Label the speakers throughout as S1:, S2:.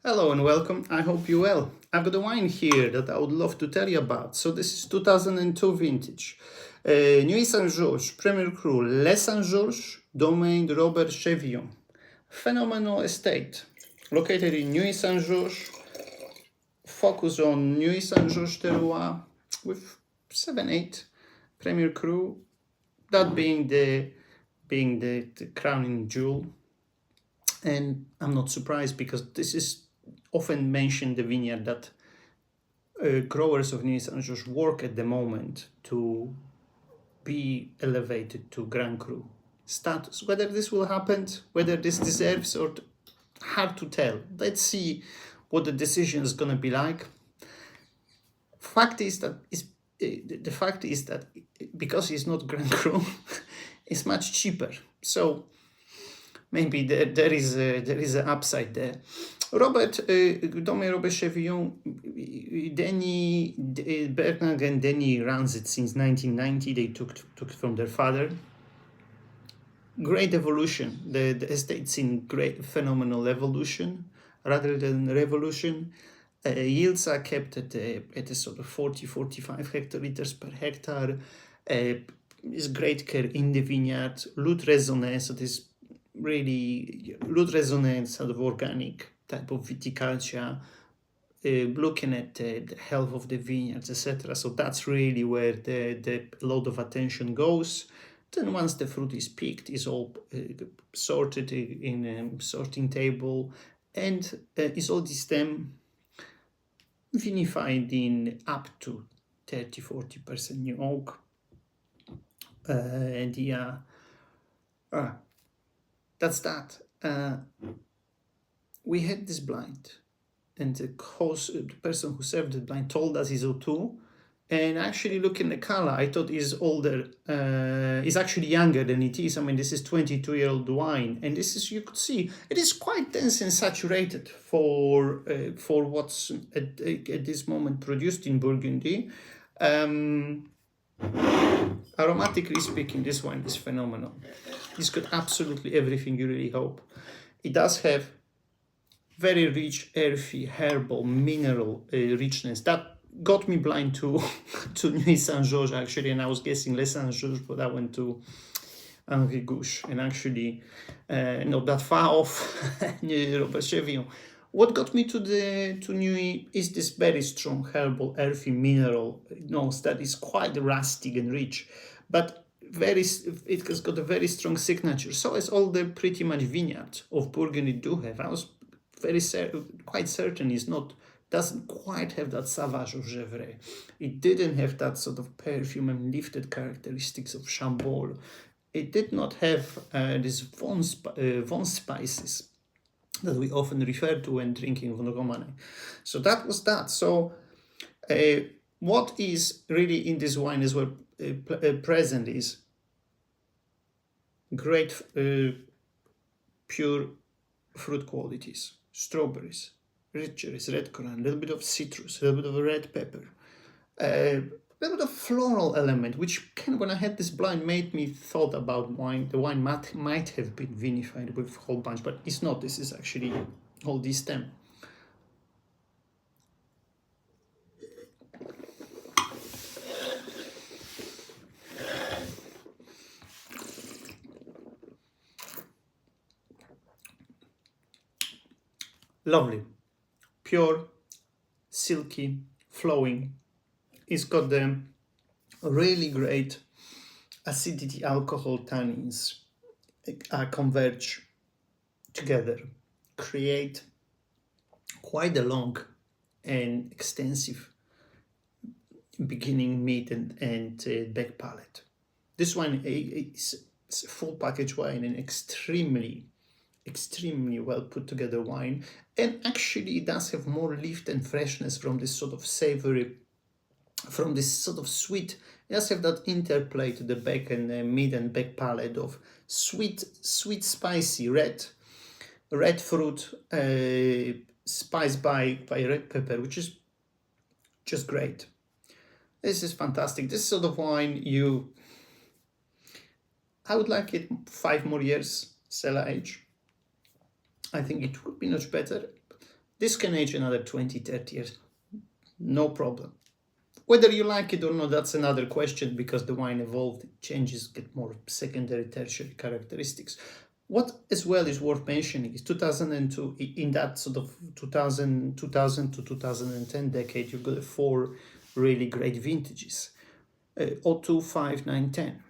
S1: Hello and welcome. I hope you're well. I've got a wine here that I would love to tell you about. So this is 2002 vintage. Nuit Saint-Georges, Premier Cru, Les Saint-Georges, Domaine Robert Chevillon. Phenomenal estate. Located in Nuit Saint-Georges, focus on Nuit Saint-Georges terroir with 7-8 Premier Cru, that being the crowning jewel. And I'm not surprised because this is often mentioned the vineyard that growers of Nuit Saint-Georges work at the moment to be elevated to Grand Cru status. Whether this will happen, whether this deserves, or hard to tell. Let's see what the decision is going to be like. The fact is that because it's not Grand Cru, it's much cheaper. So maybe there is an upside there. Domaine Robert Chevillon, Bernard and Denis runs it since 1990. They took it from their father. Great evolution. The estate's in great, phenomenal evolution rather than revolution. Yields are kept at a sort of 40-45 hectoliters per hectare. Is great care in the vineyard. Lutte raisonnée, so this really lutte raisonnée, sort of organic type of viticulture, looking at the health of the vineyards, etc. So that's really where the lot of attention goes. Then once the fruit is picked, is all sorted in a sorting table, and is all the stem vinified in up to 30-40% new oak. And that's that. We had this blind, and the person who served the blind told us he's 02. And actually, looking at the color, I thought he's older. He's actually younger than it is. I mean, this is 22-year-old wine, and this is, you could see it is quite dense and saturated for what's at this moment produced in Burgundy. Aromatically speaking, this wine is phenomenal. It's got absolutely everything you really hope. It does have very rich, earthy, herbal, mineral richness. That got me blind to Nuit Saint-Georges, actually, and I was guessing Les Saint-Georges, but I went to Henri Gouche, and actually not that far off Robert Chevillon. What got me to Nuit is this very strong herbal, earthy, mineral notes that is quite rustic and rich, but it has got a very strong signature. So as all the pretty much vineyards of Burgundy do have. I was quite certain doesn't quite have that savage of Gevrey. It didn't have that sort of perfume and lifted characteristics of Chambord. It did not have these Von spices that we often refer to when drinking Von Romanée. So that was that. So what is really in this wine as well present is great pure fruit qualities, strawberries, red cherries, red currant, a little bit of citrus, a little bit of red pepper, a little bit of floral element, which when I had this blind made me thought about wine. The wine might have been vinified with a whole bunch, but it's not. This is actually all this stem. Lovely, pure, silky, flowing. It's got the really great acidity, alcohol, tannins converge together, create quite a long and extensive beginning, mid, and back palate. This wine is a full package wine and extremely well put together wine, and actually it does have more lift and freshness from this sort of savory, from this sort of sweet. It does have that interplay to the back and mid and back palate of sweet, spicy red fruit, spiced by red pepper, which is just great. This is fantastic. This sort of wine, I would like it 5 more years cellar age. I think it would be much better. This can age another 20, 30 years, no problem. Whether you like it or not, that's another question, because the wine evolved, changes, get more secondary, tertiary characteristics. What as well is worth mentioning is 2002, in that sort of 2000 to 2010 decade, you've got 4 really great vintages. 02, 5, 9, 10.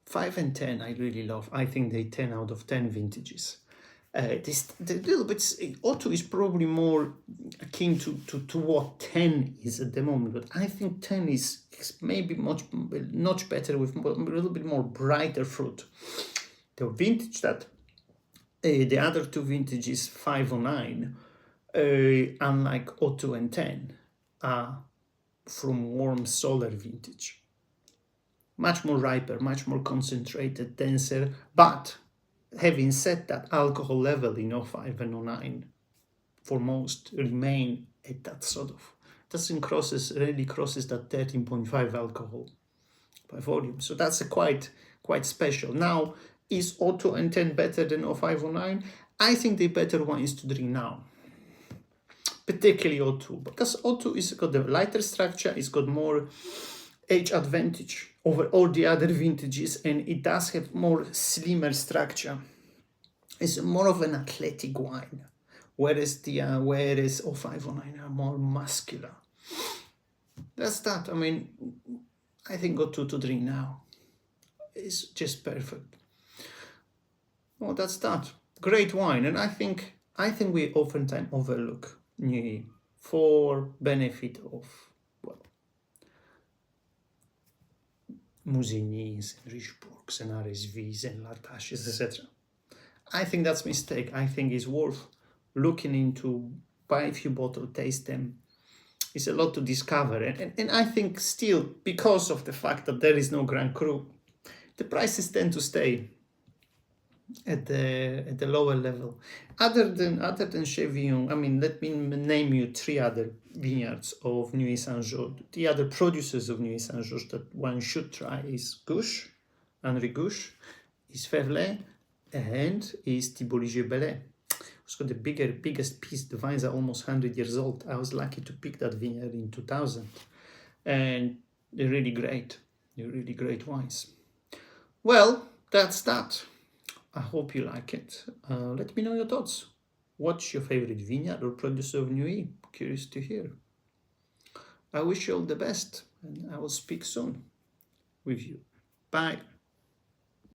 S1: 5 and 10 I really love. I think they 10 out of 10 vintages. The little bit, 02 is probably more akin to what 10 is at the moment, but I think 10 is maybe much better, with a little bit more brighter fruit. The vintage that the other 2 vintages, 509, unlike 02 and 10, are from warm solar vintage. Much more riper, much more concentrated, denser, but having said that, alcohol level in 05 and 09 for most remain at that sort of, really crosses that 13.5 alcohol by volume. So that's a quite special. Now, is 02 and 10 better than 05 or 09? I think the better one is to drink now, particularly 02, because 02 is got the lighter structure, it's got more age advantage over all the other vintages, and it does have more slimmer structure. It's more of an athletic wine, whereas 05 or 09 are more muscular. That's that. I mean, I think 02 to drink now is just perfect. Well, that's that. Great wine, and I think we oftentimes overlook Nuit for benefit of, well, Musigny's and Richebourgs and RSVs and Lataches, etc. I think that's a mistake. I think it's worth looking into, buy a few bottles, taste them. It's a lot to discover, and I think still, because of the fact that there is no Grand Cru, the prices tend to stay at the lower level. Other than Chevillon, I mean, let me name you 3 other vineyards of Nuit Saint-Georges. The other producers of Nuit Saint-Georges that one should try is Gouche, Henri Gouche, is Ferlet, and is Thibault-Ligier-Bellay. It's got the biggest piece. The vines are almost 100 years old. I was lucky to pick that vineyard in 2000, and they're really great. They're really great wines. Well, that's that. I hope you like it. Let me know your thoughts. What's your favorite vineyard or producer of Nuit? Curious to hear. I wish you all the best, and I will speak soon with you. Bye.